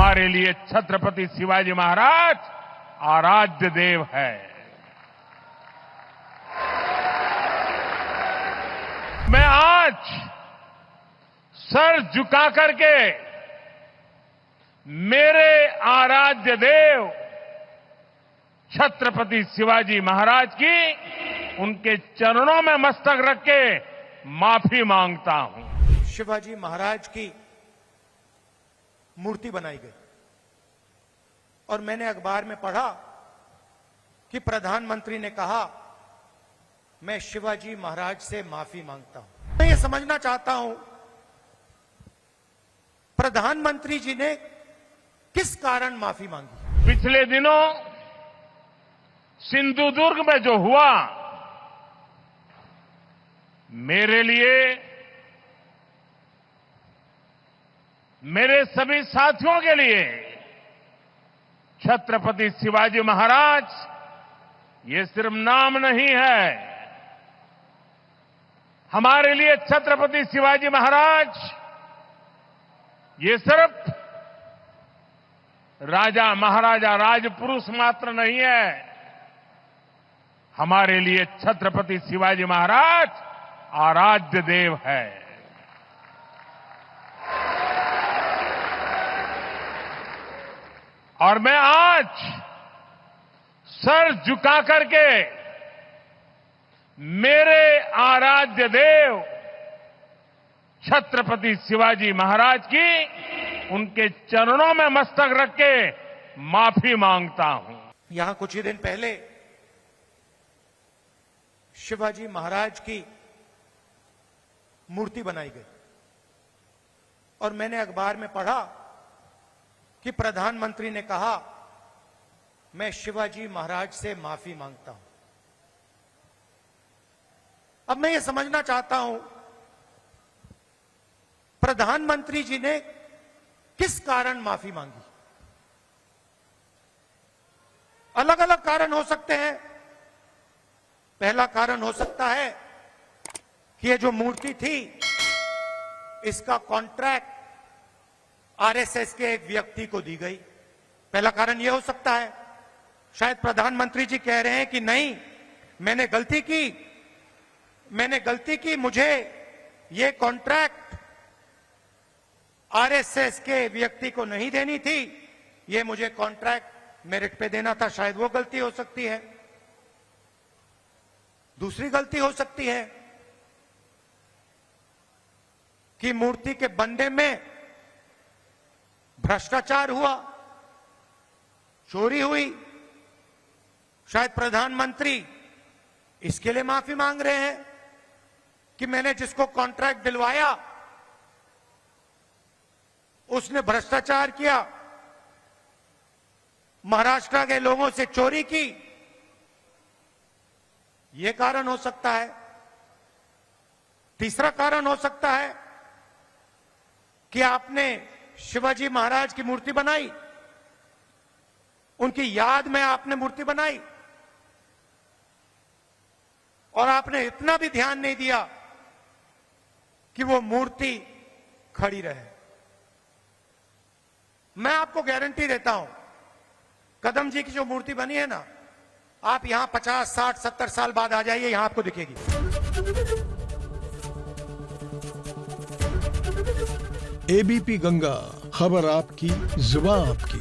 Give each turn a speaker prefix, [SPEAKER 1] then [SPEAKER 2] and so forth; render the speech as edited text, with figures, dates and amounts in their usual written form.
[SPEAKER 1] हमारे लिए छत्रपति शिवाजी महाराज आराध्य देव है। मैं आज सर झुका करके मेरे आराध्य देव छत्रपति शिवाजी महाराज की उनके चरणों में मस्तक रख के माफी मांगता हूं।
[SPEAKER 2] शिवाजी महाराज की मूर्ति बनाई गई और मैंने अखबार में पढ़ा कि प्रधानमंत्री ने कहा मैं शिवाजी महाराज से माफी मांगता हूं। मैं ये समझना चाहता हूं प्रधानमंत्री जी ने किस कारण माफी मांगी।
[SPEAKER 1] पिछले दिनों सिंधुदुर्ग में जो हुआ, मेरे लिए, मेरे सभी साथियों के लिए छत्रपति शिवाजी महाराज ये सिर्फ नाम नहीं है। हमारे लिए छत्रपति शिवाजी महाराज ये सिर्फ राजा महाराजा राजपुरुष मात्र नहीं है। हमारे लिए छत्रपति शिवाजी महाराज आराध्य देव है। और मैं आज सर झुका करके मेरे आराध्य देव छत्रपति शिवाजी महाराज की उनके चरणों में मस्तक रख के माफी मांगता हूं।
[SPEAKER 2] यहां कुछ ही दिन पहले शिवाजी महाराज की मूर्ति बनाई गई और मैंने अखबार में पढ़ा कि प्रधानमंत्री ने कहा मैं शिवाजी महाराज से माफी मांगता हूं। अब मैं ये समझना चाहता हूं प्रधानमंत्री जी ने किस कारण माफी मांगी। अलग अलग कारण हो सकते हैं। पहला कारण हो सकता है कि ये जो मूर्ति थी इसका कॉन्ट्रैक्ट आरएसएस के एक व्यक्ति को दी गई। पहला कारण यह हो सकता है। शायद प्रधानमंत्री जी कह रहे हैं कि नहीं, मैंने गलती की, मुझे ये कॉन्ट्रैक्ट आरएसएस के व्यक्ति को नहीं देनी थी, ये मुझे कॉन्ट्रैक्ट मेरिट पे देना था। शायद वो गलती हो सकती है। दूसरी गलती हो सकती है कि मूर्ति के बनने में भ्रष्टाचार हुआ, चोरी हुई। शायद प्रधानमंत्री इसके लिए माफी मांग रहे हैं कि मैंने जिसको कॉन्ट्रैक्ट दिलवाया उसने भ्रष्टाचार किया, महाराष्ट्र के लोगों से चोरी की। यह कारण हो सकता है। तीसरा कारण हो सकता है कि आपने शिवाजी महाराज की मूर्ति बनाई, उनकी याद में आपने मूर्ति बनाई और आपने इतना भी ध्यान नहीं दिया कि वो मूर्ति खड़ी रहे। मैं आपको गारंटी देता हूं, कदम जी की जो मूर्ति बनी है ना, आप यहां 50, 60, 70 साल बाद आ जाइए, यहां आपको दिखेगी।
[SPEAKER 3] एबीपी गंगा, खबर आपकी, जुबान आपकी।